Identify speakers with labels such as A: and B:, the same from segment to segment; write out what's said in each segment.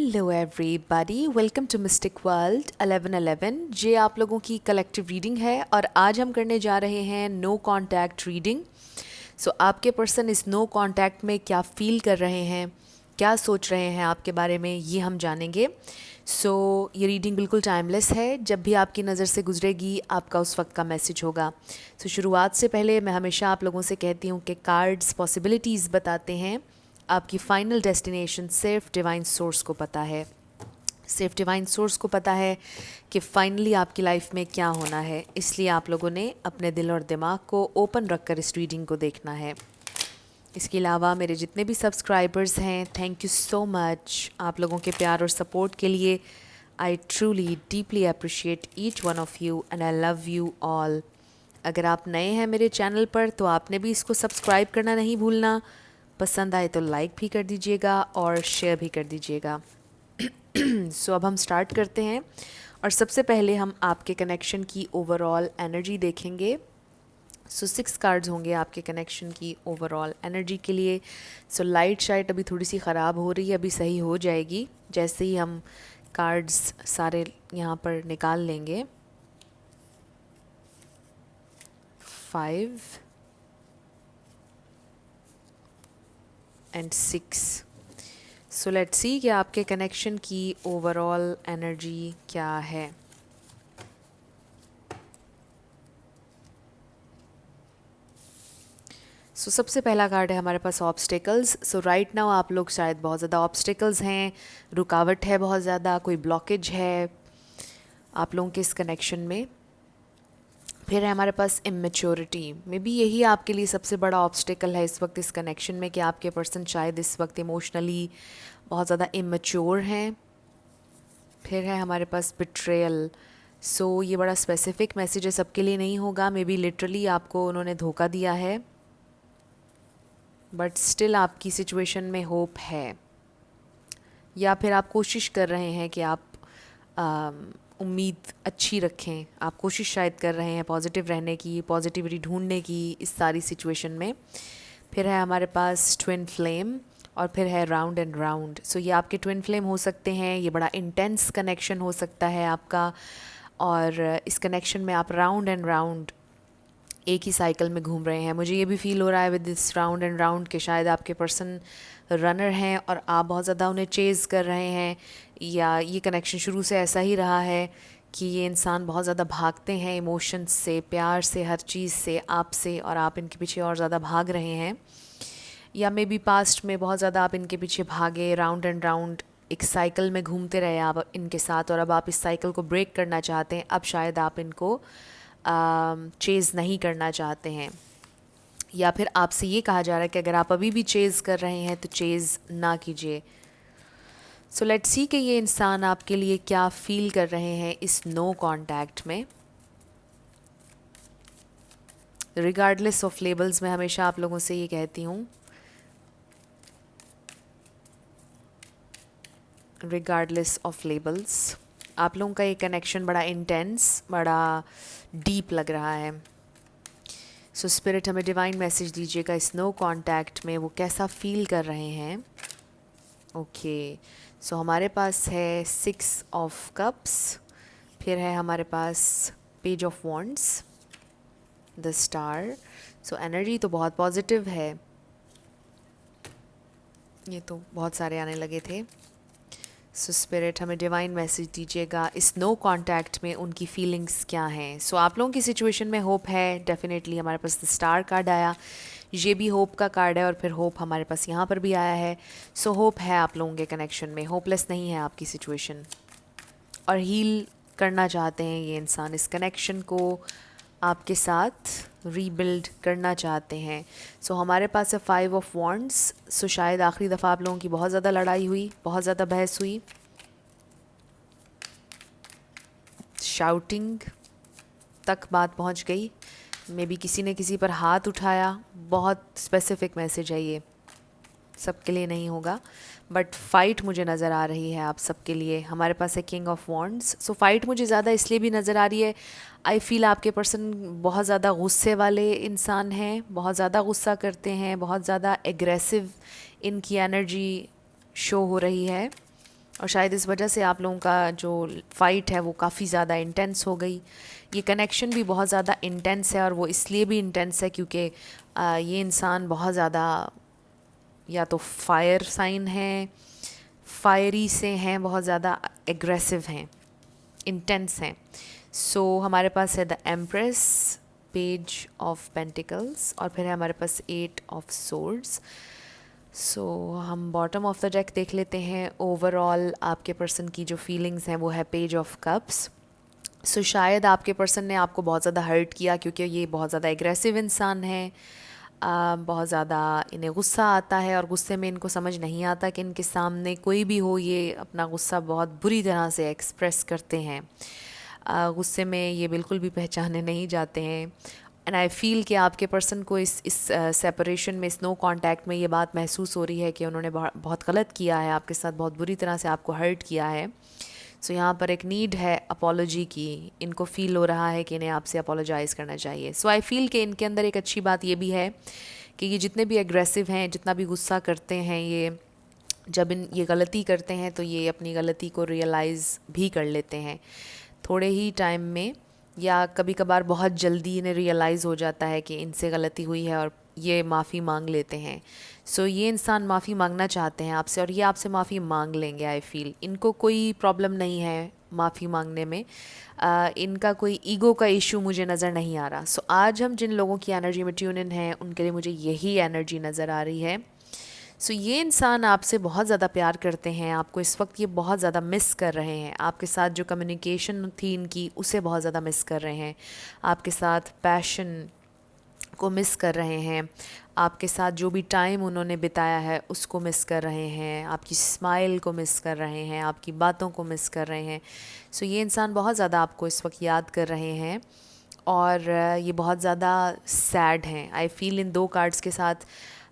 A: Hello everybody, welcome to mystic world 1111। ये आप लोगों की कलेक्टिव रीडिंग है और आज हम करने जा रहे हैं नो कांटेक्ट रीडिंग। सो आपके पर्सन इस नो कांटेक्ट में क्या फील कर रहे हैं, क्या सोच रहे हैं आपके बारे में, ये हम जानेंगे। ये रीडिंग बिल्कुल टाइमलेस है, जब भी आपकी नज़र से गुजरेगी आपका उस वक्त का मैसेज होगा। शुरुआत से पहले मैं हमेशा आप लोगों से कहती हूँ कि कार्ड्स पॉसिबिलिटीज़ बताते हैं, आपकी फ़ाइनल डेस्टिनेशन सिर्फ डिवाइन सोर्स को पता है। सिर्फ डिवाइन सोर्स को पता है कि फ़ाइनली आपकी लाइफ में क्या होना है, इसलिए आप लोगों ने अपने दिल और दिमाग को ओपन रखकर इस रीडिंग को देखना है। इसके अलावा मेरे जितने भी सब्सक्राइबर्स हैं, थैंक यू सो मच आप लोगों के प्यार और सपोर्ट के लिए। I truly deeply appreciate each one of you and I love you all. अगर आप नए हैं मेरे चैनल पर तो आपने भी इसको सब्सक्राइब करना नहीं भूलना। पसंद आए तो लाइक भी कर दीजिएगा और शेयर भी कर दीजिएगा। अब हम स्टार्ट करते हैं और सबसे पहले हम आपके कनेक्शन की ओवरऑल एनर्जी देखेंगे। 6 कार्ड्स होंगे आपके कनेक्शन की ओवरऑल एनर्जी के लिए। लाइट शाइट अभी थोड़ी सी ख़राब हो रही है, अभी सही हो जाएगी जैसे ही हम कार्ड्स सारे यहाँ पर निकाल लेंगे। 5 एंड 6। लेट्स सी कि आपके कनेक्शन की ओवरऑल एनर्जी क्या है। सबसे पहला कार्ड है हमारे पास ऑब्स्टिकल्स। राइट नाउ आप लोग शायद बहुत ज़्यादा ऑब्स्टिकल्स हैं, रुकावट है, बहुत ज़्यादा कोई ब्लॉकेज है आप लोगों के इस कनेक्शन में। फिर है हमारे पास इमेच्योरिटी। मे बी यही आपके लिए सबसे बड़ा ऑब्स्टिकल है इस वक्त इस कनेक्शन में कि आपके पर्सन शायद इस वक्त इमोशनली बहुत ज़्यादा इमेच्योर हैं। फिर है हमारे पास बिट्रेयल। ये बड़ा स्पेसिफिक मैसेज है, सबके लिए नहीं होगा। मे बी लिटरली आपको उन्होंने धोखा दिया है, बट स्टिल आपकी सिचुएशन में होप है, या फिर आप कोशिश कर रहे हैं कि आप उम्मीद अच्छी रखें। आप कोशिश शायद कर रहे हैं पॉजिटिव रहने की, पॉजिटिविटी ढूंढने की इस सारी सिचुएशन में। फिर है हमारे पास ट्विन फ्लेम और फिर है राउंड एंड राउंड। ये आपके ट्विन फ्लेम हो सकते हैं, ये बड़ा इंटेंस कनेक्शन हो सकता है आपका, और इस कनेक्शन में आप राउंड एंड राउंड एक ही साइकिल में घूम रहे हैं। मुझे ये भी फील हो रहा है with this round and round कि शायद आपके पर्सन रनर हैं और आप बहुत ज़्यादा उन्हें चेज़ कर रहे हैं, या ये कनेक्शन शुरू से ऐसा ही रहा है कि ये इंसान बहुत ज़्यादा भागते हैं इमोशंस से, प्यार से, हर चीज़ से, आपसे, और आप इनके पीछे और ज़्यादा भाग रहे हैं। या मे बी पास्ट में बहुत ज़्यादा आप इनके पीछे भागे, राउंड एंड राउंड एक साइकिल में घूमते रहे आप इनके साथ, और अब आप इस साइकिल को ब्रेक करना चाहते हैं। अब शायद आप इनको चेज़ नहीं करना चाहते हैं, या फिर आपसे ये कहा जा रहा है कि अगर आप अभी भी चेज़ कर रहे हैं तो चेज़ ना कीजिए। लेट्स सी कि ये इंसान आपके लिए क्या फील कर रहे हैं इस नो कांटेक्ट में। रिगार्डलेस ऑफ लेबल्स, मैं हमेशा आप लोगों से ये कहती हूँ, रिगार्डलेस ऑफ लेबल्स, आप लोगों का ये कनेक्शन बड़ा इंटेंस, बड़ा डीप लग रहा है। स्पिरिट हमें डिवाइन मैसेज दीजिएगा इस नो कांटेक्ट में वो कैसा फील कर रहे हैं। हमारे पास है 6 ऑफ कप्स, फिर है हमारे पास page of wands, the star. Energy तो बहुत पॉजिटिव है, ये तो बहुत सारे आने लगे थे। स्पिरिट हमें डिवाइन मैसेज दीजिएगा इस नो कांटेक्ट में उनकी फीलिंग्स क्या हैं। आप लोगों की सिचुएशन में होप है, डेफिनेटली हमारे पास द स्टार कार्ड आया, ये भी होप का कार्ड है, और फिर होप हमारे पास यहाँ पर भी आया है। होप है आप लोगों के कनेक्शन में, होपलेस नहीं है आपकी सिचुएशन, और हील करना चाहते हैं ये इंसान इस कनेक्शन को, आपके साथ रीबिल्ड करना चाहते हैं। हमारे पास है 5 ऑफ वॉन्ड्स। शायद आखिरी दफ़ा आप लोगों की बहुत ज़्यादा लड़ाई हुई, बहुत ज़्यादा बहस हुई, शाउटिंग तक बात पहुंच गई, मे बी किसी ने किसी पर हाथ उठाया। बहुत स्पेसिफिक मैसेज है ये, सबके लिए नहीं होगा, बट फ़ाइट मुझे नज़र आ रही है आप सबके लिए। हमारे पास है किंग ऑफ वॉन्ड्स। फ़ाइट मुझे ज़्यादा इसलिए भी नज़र आ रही है, आई फील आपके पर्सन बहुत ज़्यादा गुस्से वाले इंसान हैं, बहुत ज़्यादा गुस्सा करते हैं, बहुत ज़्यादा एग्रेसिव इनकी एनर्जी शो हो रही है, और शायद इस वजह से आप लोगों का जो फ़ाइट है वो काफ़ी ज़्यादा इंटेंस हो गई। ये कनेक्शन भी बहुत ज़्यादा इंटेंस है, और वो इसलिए भी इंटेंस है क्योंकि ये इंसान बहुत ज़्यादा या तो फायर साइन है, फायरी से हैं, बहुत ज़्यादा एग्रेसिव हैं, इंटेंस हैं। सो हमारे पास है the empress, page of pentacles, और फिर है हमारे पास 8 ऑफ सोर्ड्स। सो हम बॉटम ऑफ द डेक देख लेते हैं। ओवरऑल आपके पर्सन की जो फीलिंग्स हैं वो है पेज ऑफ कप्स। सो शायद आपके पर्सन ने आपको बहुत ज़्यादा हर्ट किया क्योंकि ये बहुत ज़्यादा एग्रेसिव इंसान है। बहुत ज़्यादा इन्हें गुस्सा आता है, और गुस्से में इनको समझ नहीं आता कि इनके सामने कोई भी हो, ये अपना गुस्सा बहुत बुरी तरह से एक्सप्रेस करते हैं। गुस्से में ये बिल्कुल भी पहचाने नहीं जाते हैं। एंड आई फील कि आपके पर्सन को इस सेपरेशन में, इस नो कांटेक्ट में ये बात महसूस हो रही है कि उन्होंने बहुत गलत किया है आपके साथ, बहुत बुरी तरह से आपको हर्ट किया है। सो यहाँ पर एक नीड है अपोलॉजी की। इनको फील हो रहा है कि इन्हें आपसे अपोलोजाइज़ करना चाहिए। सो आई फील कि इनके अंदर एक अच्छी बात ये भी है कि ये जितने भी एग्रेसिव हैं, जितना भी गुस्सा करते हैं, ये जब ये गलती करते हैं तो ये अपनी गलती को रियलाइज़ भी कर लेते हैं थोड़े ही टाइम में, या कभी कभार बहुत जल्दी इन्हें रियलाइज़ हो जाता है कि इनसे गलती हुई है और ये माफ़ी मांग लेते हैं। सो ये इंसान माफ़ी मांगना चाहते हैं आपसे, और ये आपसे माफ़ी मांग लेंगे। आई फील इनको कोई प्रॉब्लम नहीं है माफ़ी मांगने में। इनका कोई ईगो का इशू मुझे नज़र नहीं आ रहा। सो आज हम जिन लोगों की एनर्जी में ट्यून इन हैं उनके लिए मुझे यही एनर्जी नज़र आ रही है। सो ये इंसान आपसे बहुत ज़्यादा प्यार करते हैं, आपको इस वक्त ये बहुत ज़्यादा मिस कर रहे हैं। आपके साथ जो कम्युनिकेशन थी इनकी, उसे बहुत ज़्यादा मिस कर रहे हैं। आपके साथ पैशन को मिस कर रहे हैं। आपके साथ जो भी टाइम उन्होंने बिताया है उसको मिस कर रहे हैं। आपकी स्माइल को मिस कर रहे हैं, आपकी बातों को मिस कर रहे हैं। सो ये इंसान बहुत ज़्यादा आपको इस वक्त याद कर रहे हैं, और ये बहुत ज़्यादा सैड हैं। आई फील इन 2 कार्ड्स के साथ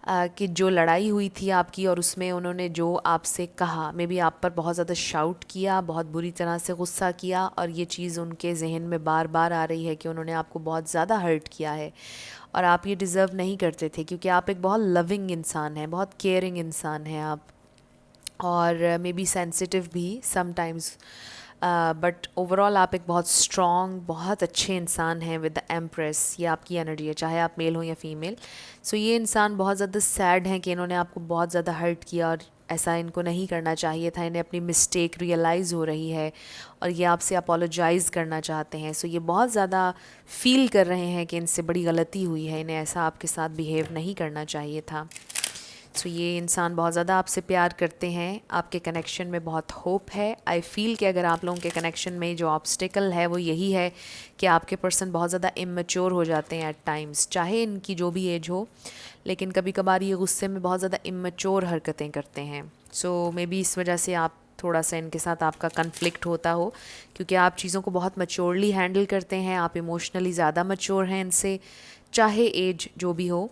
A: कि जो लड़ाई हुई थी आपकी, और उसमें उन्होंने जो आपसे कहा, मे बी आप पर बहुत ज़्यादा शाउट किया, बहुत बुरी तरह से गुस्सा किया, और ये चीज़ उनके जहन में बार बार आ रही है कि उन्होंने आपको बहुत ज़्यादा हर्ट किया है, और आप ये डिज़र्व नहीं करते थे क्योंकि आप एक बहुत लविंग इंसान हैं, बहुत केयरिंग इंसान हैं आप, और मे बी सेंसिटिव भी समटाइम्स। बट ओवरऑल आप एक बहुत स्ट्रॉन्ग, बहुत अच्छे इंसान हैं विद द एम्प्रेस। ये आपकी एनर्जी है, चाहे आप मेल हो या फीमेल। सो ये इंसान बहुत ज़्यादा सैड हैं कि इन्होंने आपको बहुत ज़्यादा हर्ट किया, और ऐसा इनको नहीं करना चाहिए था। इन्हें अपनी मिस्टेक रियलाइज़ हो रही है, और ये आपसे अपोलोजाइज़ करना चाहते हैं। सो ये बहुत ज़्यादा फील कर रहे हैं कि इनसे बड़ी गलती हुई है, इन्हें ऐसा आपके साथ बिहेव नहीं करना चाहिए था। सो ये इंसान बहुत ज़्यादा आपसे प्यार करते हैं, आपके कनेक्शन में बहुत होप है। आई फील कि अगर आप लोगों के कनेक्शन में जो ऑब्स्टिकल है वो यही है कि आपके पर्सन बहुत ज़्यादा इमेच्योर हो जाते हैं एट टाइम्स, चाहे इनकी जो भी एज हो, लेकिन कभी कभार ये गुस्से में बहुत ज़्यादा इमेच्योर हरकतें करते हैं। सो मे बी इस वजह से आप थोड़ा सा इनके साथ आपका कन्फ्लिक्ट होता हो, क्योंकि आप चीज़ों को बहुत मैच्योरली हैंडल करते हैं, आप इमोशनली ज़्यादा मैच्योर हैं इनसे, चाहे एज जो भी हो।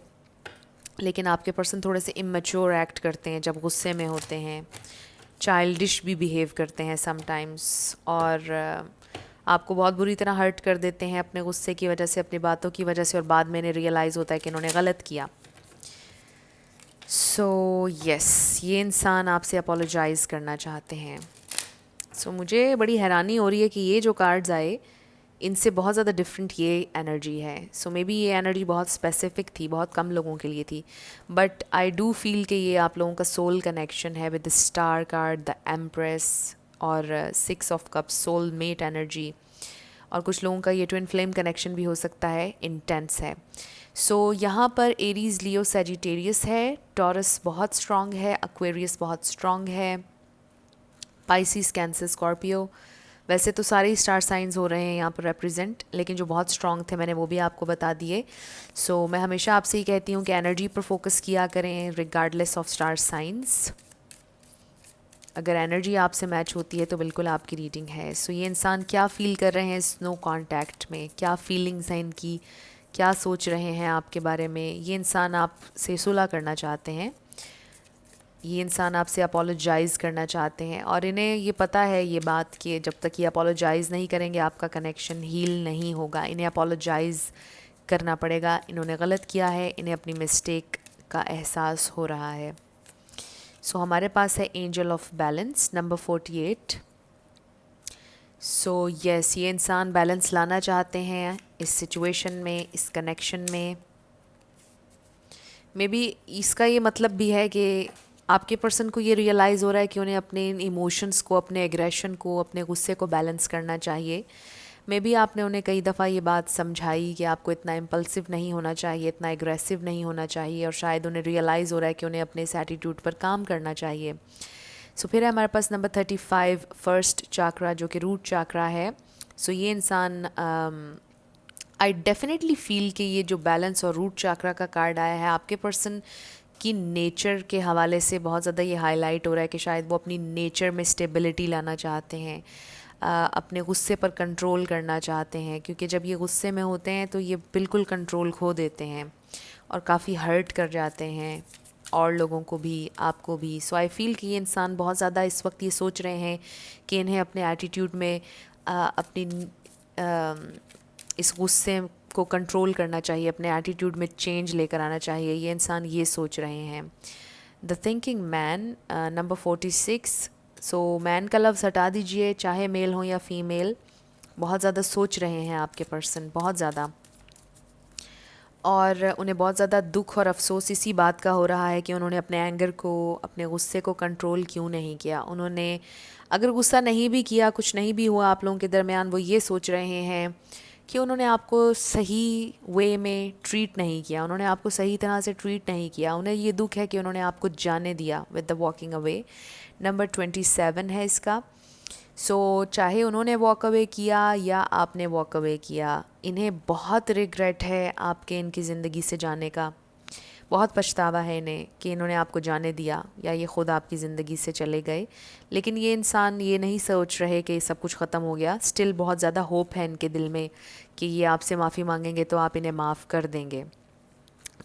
A: लेकिन आपके पर्सन थोड़े से इमेच्योर एक्ट करते हैं जब गुस्से में होते हैं, चाइल्डिश भी बिहेव करते हैं समटाइम्स, और आपको बहुत बुरी तरह हर्ट कर देते हैं अपने गुस्से की वजह से, अपनी बातों की वजह से, और बाद में इन्हें रियलाइज़ होता है कि इन्होंने गलत किया। सो यस, ये इंसान आपसे अपोलोजाइज़ करना चाहते हैं। सो मुझे बड़ी हैरानी हो रही है कि ये जो कार्ड्स आए इनसे बहुत ज़्यादा डिफरेंट ये एनर्जी है। सो मे बी ये एनर्जी बहुत स्पेसिफिक थी, बहुत कम लोगों के लिए थी, बट आई डू फील कि ये आप लोगों का सोल कनेक्शन है with the star card, the empress, और 6 of cups, soul mate energy. और कुछ लोगों का ये ट्विन फ्लेम कनेक्शन भी हो सकता है, इंटेंस है। सो यहाँ पर एरीज, लियो, सजिटेरियस है, टॉरस बहुत स्ट्रॉन्ग है, एक्वेरियस बहुत स्ट्रॉन्ग है, पाइसिस, कैंसर, स्कॉर्पियो। वैसे तो सारे स्टार साइंस हो रहे हैं यहाँ पर रिप्रेजेंट, लेकिन जो बहुत स्ट्रॉन्ग थे मैंने वो भी आपको बता दिए। सो मैं हमेशा आपसे ही कहती हूँ कि एनर्जी पर फोकस किया करें रिगार्डलेस ऑफ स्टार साइंस। अगर एनर्जी आपसे मैच होती है तो बिल्कुल आपकी रीडिंग है। सो ये इंसान क्या फ़ील कर रहे हैं इस नो कॉन्टैक्ट में, क्या फीलिंग्स हैं इनकी, क्या सोच रहे हैं आपके बारे में। ये इंसान आपसे सुलह करना चाहते हैं, ये इंसान आपसे अपोलोजाइज़ करना चाहते हैं, और इन्हें ये पता है ये बात कि जब तक ये अपोलोजाइज़ नहीं करेंगे आपका कनेक्शन हील नहीं होगा। इन्हें अपोलोजाइज़ करना पड़ेगा, इन्होंने गलत किया है, इन्हें अपनी मिस्टेक का एहसास हो रहा है। सो हमारे पास है angel of balance number 48। So yes, ये इंसान बैलेंस लाना चाहते हैं इस सिचुएशन में, इस कनेक्शन में। मे बी इसका ये मतलब भी है कि आपके पर्सन को ये रियलाइज़ हो रहा है कि उन्हें अपने इमोशंस को, अपने एग्रेशन को, अपने गुस्से को बैलेंस करना चाहिए। मे बी आपने उन्हें कई दफ़ा ये बात समझाई कि आपको इतना इम्पल्सिव नहीं होना चाहिए, इतना एग्रेसिव नहीं होना चाहिए, और शायद उन्हें रियलाइज़ हो रहा है कि उन्हें अपने इस एटीट्यूड पर काम करना चाहिए। सो फिर है हमारे पास नंबर 35 फर्स्ट चाक्रा, जो कि रूट चाक्रा है। सो ये इंसान आई डेफिनेटली फील कि ये जो बैलेंस और रूट चाक्रा का कार्ड आया है, आपके पर्सन की नेचर के हवाले से बहुत ज़्यादा ये हाईलाइट हो रहा है कि शायद वो अपनी नेचर में स्टेबिलिटी लाना चाहते हैं, अपने गुस्से पर कंट्रोल करना चाहते हैं, क्योंकि जब ये गुस्से में होते हैं तो ये बिल्कुल कंट्रोल खो देते हैं और काफ़ी हर्ट कर जाते हैं और लोगों को भी, आपको भी। सो आई फील कि ये इंसान बहुत ज़्यादा इस वक्त ये सोच रहे हैं कि इन्हें अपने एटीट्यूड में अपनी इस गुस्से को कंट्रोल करना चाहिए, अपने एटीट्यूड में चेंज लेकर आना चाहिए। ये इंसान ये सोच रहे हैं। The thinking man number 46। So man का लफ्ज़ हटा दीजिए, चाहे मेल हो या फीमेल। बहुत ज़्यादा सोच रहे हैं आपके पर्सन, बहुत ज़्यादा, और उन्हें बहुत ज़्यादा दुख और अफसोस इसी बात का हो रहा है कि उन्होंने अपने एंगर को, अपने गुस्से को कंट्रोल क्यों नहीं किया। उन्होंने अगर गुस्सा नहीं भी किया, कुछ नहीं भी हुआ आप लोगों के दरमियान, वो ये सोच रहे हैं कि उन्होंने आपको सही वे में ट्रीट नहीं किया, उन्होंने आपको सही तरह से ट्रीट नहीं किया। उन्हें ये दुख है कि उन्होंने आपको जाने दिया with the walking away. Number 27 है इसका। सो चाहे उन्होंने वॉक अवे किया या आपने वॉक अवे किया, इन्हें बहुत रिग्रेट है आपके इनकी ज़िंदगी से जाने का। बहुत पछतावा है इन्हें कि इन्होंने आपको जाने दिया या ये ख़ुद आपकी ज़िंदगी से चले गए। लेकिन ये इंसान ये नहीं सोच रहे कि सब कुछ ख़त्म हो गया। स्टिल बहुत ज़्यादा होप है इनके दिल में कि ये आपसे माफ़ी मांगेंगे तो आप इन्हें माफ़ कर देंगे।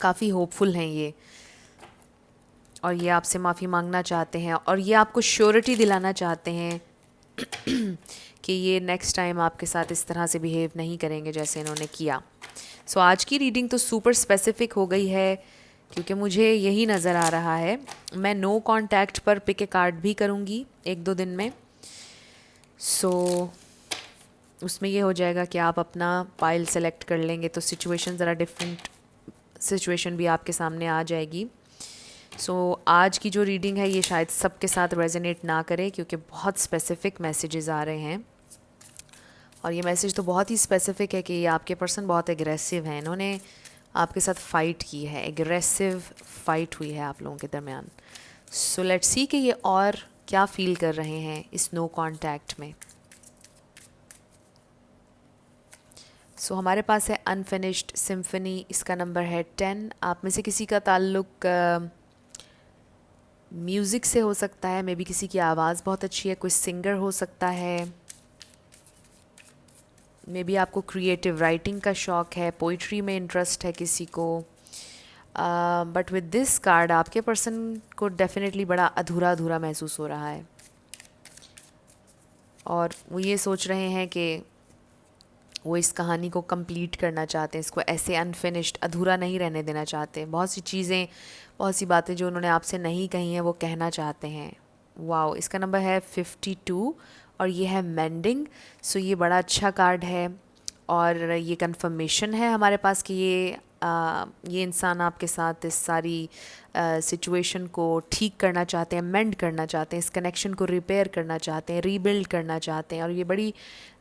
A: काफ़ी होपफुल हैं ये, और ये आपसे माफ़ी मांगना चाहते हैं, और ये आपको श्योरिटी दिलाना चाहते हैं कि ये नेक्स्ट टाइम आपके साथ इस तरह से बिहेव नहीं करेंगे जैसे इन्होंने किया। सो आज की रीडिंग तो सुपर स्पेसिफिक हो गई है, क्योंकि मुझे यही नज़र आ रहा है। मैं नो कांटेक्ट पर पिक ए कार्ड भी करूँगी 1-2 दिन में। सो उसमें ये हो जाएगा कि आप अपना पाइल सेलेक्ट कर लेंगे तो सिचुएशन ज़रा डिफरेंट सिचुएशन भी आपके सामने आ जाएगी। सो आज की जो रीडिंग है ये शायद सबके साथ रेजोनेट ना करे, क्योंकि बहुत स्पेसिफिक मैसेजेस आ रहे हैं, और ये मैसेज तो बहुत ही स्पेसिफिक है कि ये आपके पर्सन बहुत एग्रेसिव हैं। इन्होंने आपके साथ फ़ाइट की है, एग्रेसिव फ़ाइट हुई है आप लोगों के दरमियान। सो लेट्स सी कि ये और क्या फ़ील कर रहे हैं इस नो कॉन्टैक्ट में। सो हमारे पास है अनफिनिश्ड सिम्फनी, इसका नंबर है 10। आप में से किसी का ताल्लुक़ म्यूज़िक से हो सकता है, मे बी किसी की आवाज़ बहुत अच्छी है, कोई सिंगर हो सकता है, मे बी आपको क्रिएटिव राइटिंग का शौक़ है, पोइट्री में इंटरेस्ट है किसी को। बट विद दिस कार्ड आपके पर्सन को डेफिनेटली बड़ा अधूरा अधूरा महसूस हो रहा है, और वो ये सोच रहे हैं कि वो इस कहानी को कंप्लीट करना चाहते हैं, इसको ऐसे अनफिनिश्ड, अधूरा नहीं रहने देना चाहते। बहुत सी चीज़ें, बहुत सी बातें जो उन्होंने आपसे नहीं कही हैं वो कहना चाहते हैं। वाओ, इसका नंबर है 52 और ये है मेंडिंग। सो ये बड़ा अच्छा कार्ड है, और ये कंफर्मेशन है हमारे पास कि ये इंसान आपके साथ इस सारी सिचुएशन को ठीक करना चाहते हैं, मेंड करना चाहते हैं, इस कनेक्शन को रिपेयर करना चाहते हैं, रीबिल्ड करना चाहते हैं, और ये बड़ी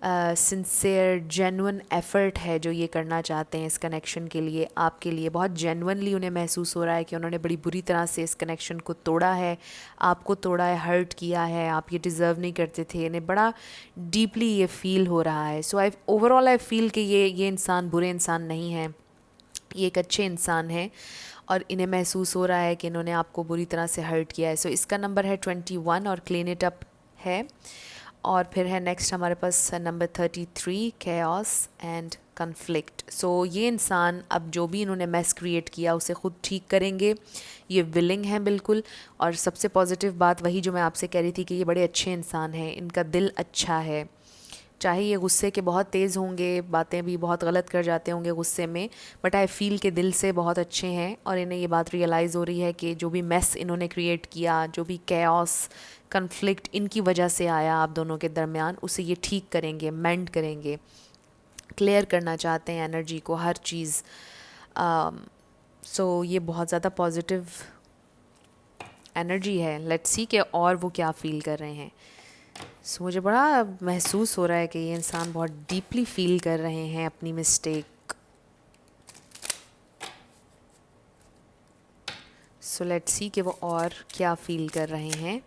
A: सिंसियर जेन्युइन एफ़र्ट है जो ये करना चाहते हैं इस कनेक्शन के लिए। आपके लिए बहुत जेन्युइनली उन्हें महसूस हो रहा है कि उन्होंने बड़ी बुरी तरह से इस कनेक्शन को तोड़ा है, आपको तोड़ा है, हर्ट किया है, आप ये डिज़र्व नहीं करते थे। इन्हें बड़ा डीपली ये फ़ील हो रहा है। सो ओवरऑल आई फ़ील कि ये इंसान बुरे इंसान नहीं है, ये एक अच्छे इंसान है, और इन्हें महसूस हो रहा है कि इन्होंने आपको बुरी तरह से हर्ट किया है। सो इसका नंबर है 21 और क्लीन इट अप है। और फिर है नेक्स्ट हमारे पास नंबर 33 कैओस एंड कन्फ्लिक्ट। सो ये इंसान अब जो भी इन्होंने मैस क्रिएट किया उसे ख़ुद ठीक करेंगे, ये विलिंग हैं बिल्कुल। और सबसे पॉजिटिव बात वही जो मैं आपसे कह रही थी कि ये बड़े अच्छे इंसान हैं, इनका दिल अच्छा है। चाहे ये गुस्से के बहुत तेज़ होंगे, बातें भी बहुत गलत कर जाते होंगे गुस्से में, बट आई फील के दिल से बहुत अच्छे हैं और इन्हें ये बात रियलाइज़ हो रही है कि जो भी मेस इन्होंने क्रिएट किया, जो भी कैओस कन्फ्लिक्ट इनकी वजह से आया आप दोनों के दरमियान, उसे ये ठीक करेंगे, मेंड करेंगे, क्लियर करना चाहते हैं एनर्जी को, हर चीज़। सो ये बहुत ज़्यादा पॉजिटिव एनर्जी है। लेट्स सी कि और वो क्या फ़ील कर रहे हैं। सो मुझे बड़ा महसूस हो रहा है कि ये इंसान बहुत डीपली फील कर रहे हैं अपनी मिस्टेक। सो लेट्स सी कि वो और क्या फील कर रहे हैं।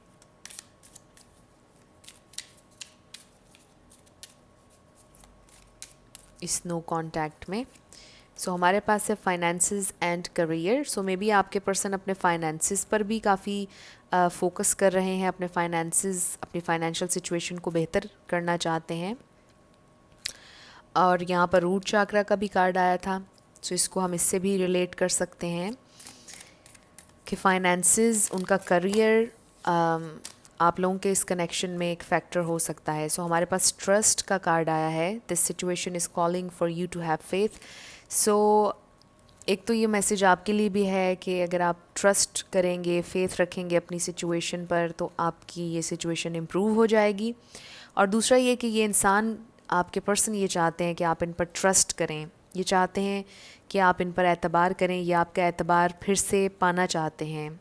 A: इस नो कांटेक्ट में सो हमारे पास है finances and career. So may be आपके पर्सन अपने फाइनेंसेस पर भी काफ़ी फोकस कर रहे हैं, अपने फाइनेंसेस, अपनी फाइनेंशियल सिचुएशन को बेहतर करना चाहते हैं। और यहाँ पर रूट चाक्रा का भी कार्ड आया था, सो इसको हम इससे भी रिलेट कर सकते हैं कि फाइनेंसेस, उनका करियर आप लोगों के इस कनेक्शन में एक फैक्टर हो सकता है। सो हमारे पास ट्रस्ट का कार्ड आया है। This situation is calling for you to have faith. So एक तो ये मैसेज आपके लिए भी है कि अगर आप ट्रस्ट करेंगे, फेथ रखेंगे अपनी सिचुएशन पर, तो आपकी ये सिचुएशन इम्प्रूव हो जाएगी। और दूसरा ये कि ये इंसान, आपके पर्सन, ये चाहते हैं कि आप इन पर ट्रस्ट करें, ये चाहते हैं कि आप इन पर एतबार करें, ये आपका एतबार फिर से पाना चाहते हैं,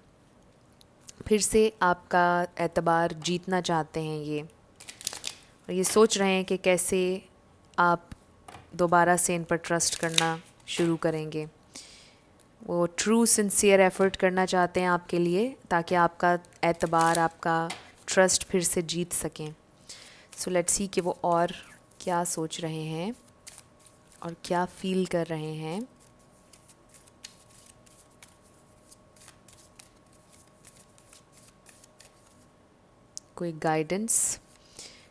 A: फिर से आपका एतबार जीतना चाहते हैं ये। और ये सोच रहे हैं कि कैसे आप दोबारा से इन पर ट्रस्ट करना शुरू करेंगे। वो ट्रू सिंसियर एफ़र्ट करना चाहते हैं आपके लिए, ताकि आपका एतबार, आपका ट्रस्ट फिर से जीत सकें। सो लेट्स सी कि वो और क्या सोच रहे हैं और क्या फील कर रहे हैं। कोई गाइडेंस।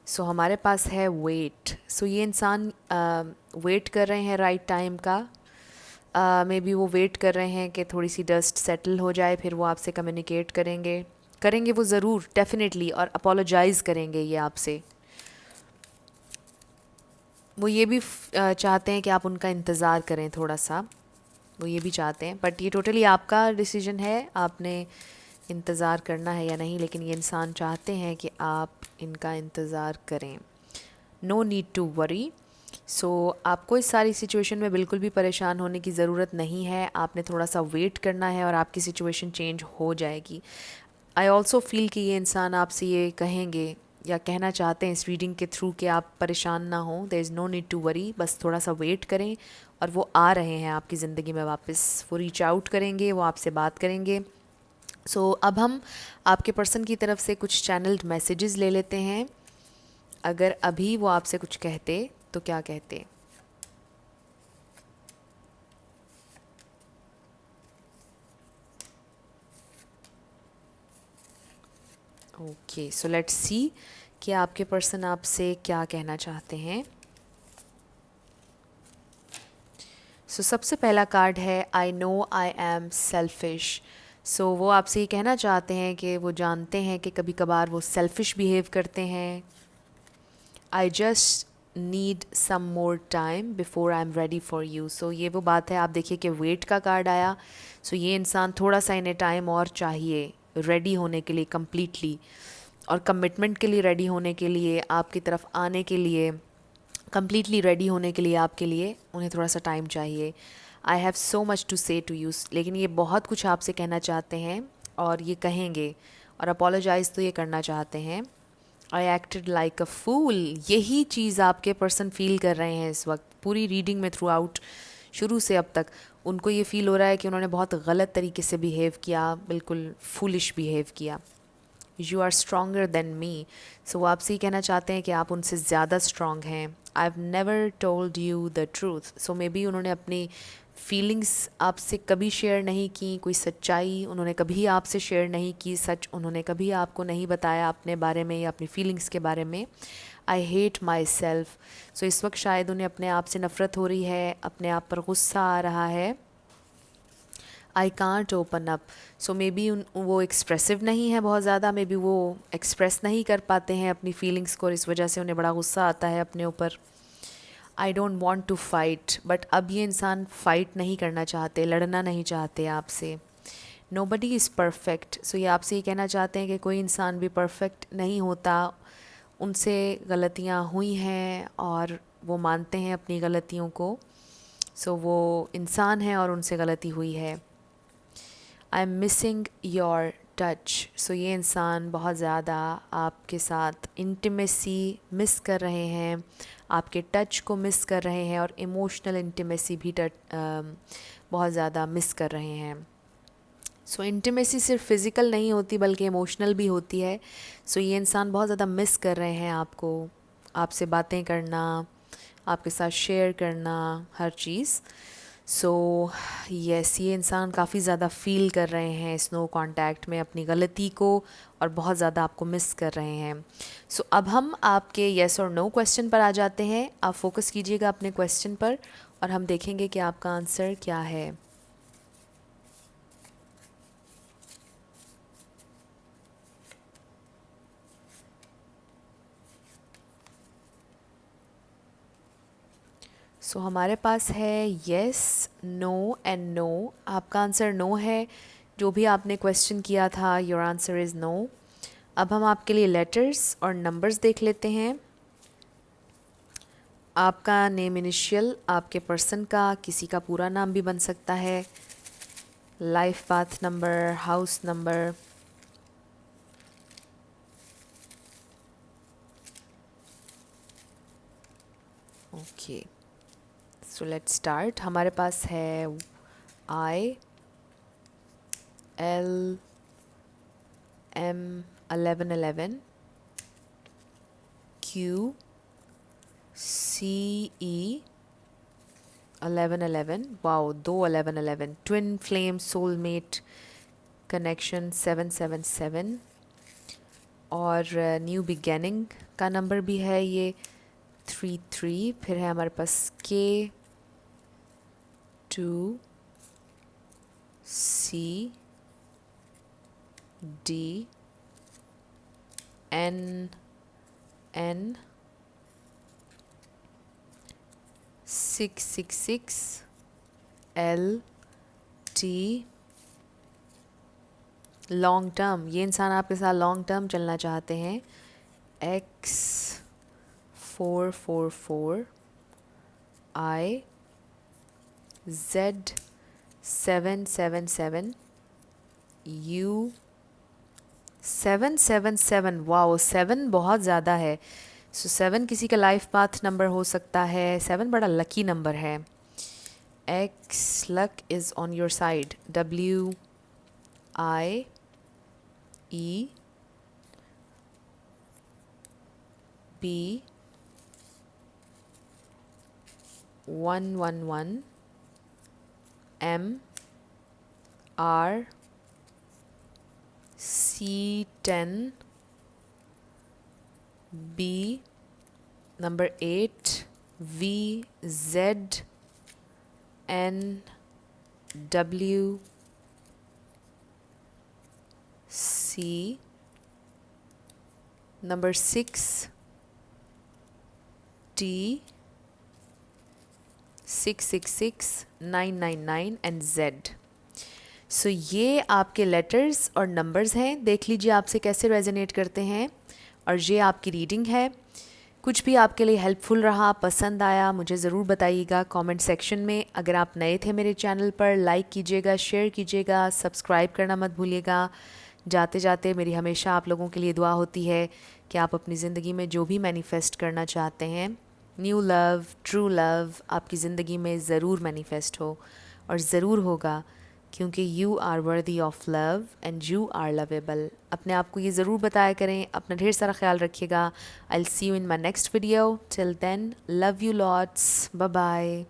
A: सो हमारे पास है वेट। सो ये इंसान वेट कर रहे हैं राइट टाइम का। मे बी वो वेट कर रहे हैं कि थोड़ी सी डस्ट सेटल हो जाए, फिर वो आपसे कम्युनिकेट करेंगे वो ज़रूर, डेफिनेटली, और अपोलोजाइज़ करेंगे ये आपसे। वो ये भी चाहते हैं कि आप उनका इंतज़ार करें थोड़ा सा, वो ये भी चाहते हैं, बट ये टोटली आपका डिसीजन है, आपने इंतज़ार करना है या नहीं। लेकिन ये इंसान चाहते हैं कि आप इनका इंतज़ार करें। No need to worry. So आपको इस सारी सिचुएशन में बिल्कुल भी परेशान होने की ज़रूरत नहीं है। आपने थोड़ा सा वेट करना है और आपकी सिचुएशन चेंज हो जाएगी। आई ऑल्सो फील कि ये इंसान आपसे ये कहेंगे या कहना चाहते हैं इस रीडिंग के थ्रू कि आप परेशान ना हों, there is no need to worry, बस थोड़ा सा वेट करें। और वो आ रहे हैं आपकी ज़िंदगी में वापस, वो रीच आउट करेंगे, वो आपसे बात करेंगे। सो अब हम आपके पर्सन की तरफ से कुछ चैनल्ड मैसेजेस ले लेते हैं। अगर अभी वो आपसे कुछ कहते तो क्या कहते? ओके, सो लेट्स सी कि आपके पर्सन आपसे क्या कहना चाहते हैं। सो सबसे पहला कार्ड है I know I am selfish. So वो आपसे ये कहना चाहते हैं कि वो जानते हैं कि कभी कभार वो सेल्फिश बिहेव करते हैं। I just need some more time before I am ready for you. So ये वो बात है, आप देखिए कि वेट का कार्ड आया। सो ये इंसान थोड़ा सा, इन्हें टाइम और चाहिए रेडी होने के लिए, कम्प्लीटली, और कमिटमेंट के लिए रेडी होने के लिए, आपकी तरफ आने के लिए, कम्प्लीटली रेडी होने के लिए आपके लिए उन्हें थोड़ा सा टाइम चाहिए। I have so much to say to you. लेकिन ये बहुत कुछ आपसे कहना चाहते हैं और ये कहेंगे, और अपोलोजाइज़ तो ये करना चाहते हैं। आई एक्टेड लाइक अ फूल। यही चीज़ आपके पर्सन फील कर रहे हैं इस वक्त, पूरी रीडिंग में, थ्रू आउट, शुरू से अब तक उनको ये फ़ील हो रहा है कि उन्होंने बहुत गलत तरीके से बिहेव किया, बिल्कुल फूलिश बिहेव किया। You are stronger than me. So वो आपसे ही कहना चाहते हैं कि आप उनसे ज़्यादा स्ट्रॉन्ग हैं। I have never told you the truth. So may be उन्होंने अपनी फीलिंग्स आपसे कभी शेयर नहीं की, कोई सच्चाई उन्होंने कभी आपसे शेयर नहीं की, सच उन्होंने कभी आपको नहीं बताया अपने बारे में या अपनी फीलिंग्स के बारे में। I hate my self. सो इस वक्त शायद उन्हें अपने आप से नफ़रत हो रही है, अपने आप पर गुस्सा आ रहा है। I can't open up, so may be वो एक्सप्रेसिव नहीं है बहुत ज़्यादा, मे बी वो एक्सप्रेस नहीं कर पाते हैं अपनी फीलिंग्स को और इस वजह से उन्हें बड़ा गुस्सा आता है अपने ऊपर। I don't want to fight, but अब ये इंसान फाइट नहीं करना चाहते, लड़ना नहीं चाहते आपसे। नो बडी इज़ परफेक्ट, सो ये आपसे ये कहना चाहते हैं कि कोई इंसान भी परफेक्ट नहीं होता, उनसे गलतियाँ हुई हैं और वो मानते हैं अपनी गलतियों को। सो वो इंसान है और उनसे गलती हुई है। I am missing your touch, so ये इंसान बहुत ज़्यादा आपके साथ इंटीमेसी मिस कर रहे हैं, आपके टच को मिस कर रहे हैं और इमोशनल इंटीमेसी भी बहुत ज़्यादा मिस कर रहे हैं। सो इंटीमेसी सिर्फ फिज़िकल नहीं होती बल्कि इमोशनल भी होती है। सो ये इंसान बहुत ज़्यादा मिस कर रहे हैं आपको, आपसे बातें करना, आपके साथ शेयर करना, हर चीज़। सो यस, ये इंसान काफ़ी ज़्यादा फ़ील कर रहे हैं इस नो कॉन्टैक्ट में अपनी गलती को और बहुत ज़्यादा आपको मिस कर रहे हैं। सो अब हम आपके येस और नो क्वेश्चन पर आ जाते हैं। आप फोकस कीजिएगा अपने क्वेश्चन पर और हम देखेंगे कि आपका आंसर क्या है। सो हमारे पास है येस, नो एंड नो। आपका आंसर नो है, जो भी आपने क्वेश्चन किया था योर आंसर इज़ नो। अब हम आपके लिए लेटर्स और नंबर्स देख लेते हैं। आपका नेम इनिशियल, आपके पर्सन का, किसी का पूरा नाम भी बन सकता है, life path number, house number. Okay, so let's start. हमारे पास है I L M 1111, Q C E 1111, wow, दो 1111, ट्विन फ्लेम सोलमेट कनेक्शन 777 और न्यू बिगेनिंग का नंबर भी है ये 33। फिर है हमारे पास के 2 C D N N 666 L T. Long term, ये इंसान आपके साथ लॉन्ग टर्म चलना चाहते हैं, X 444 I Z 777 U 777। Wow, 7 बहुत ज़्यादा है। सो 7 किसी का लाइफ पाथ नंबर हो सकता है, 7 बड़ा लकी नंबर है। X luck is on your side, W I E B 111 M R C10 B number 8 V Z N W C number 6 T 666 999 and Z। सो ये आपके लेटर्स और नंबर्स हैं, देख लीजिए आपसे कैसे रेजोनेट करते हैं। और ये आपकी रीडिंग है। कुछ भी आपके लिए हेल्पफुल रहा, पसंद आया, मुझे ज़रूर बताइएगा कमेंट सेक्शन में। अगर आप नए थे मेरे चैनल पर, लाइक कीजिएगा, शेयर कीजिएगा, सब्सक्राइब करना मत भूलिएगा। जाते जाते मेरी हमेशा आप लोगों के लिए दुआ होती है कि आप अपनी ज़िंदगी में जो भी मैनिफेस्ट करना चाहते हैं, न्यू लव, ट्रू लव, आपकी ज़िंदगी में ज़रूर मैनिफेस्ट हो और ज़रूर होगा, क्योंकि you are worthy of love and you are lovable. अपने आप को ये ज़रूर बताया करें। अपना ढेर सारा ख्याल रखिएगा। I will see you in my next video. Till then, love you lots, bye bye.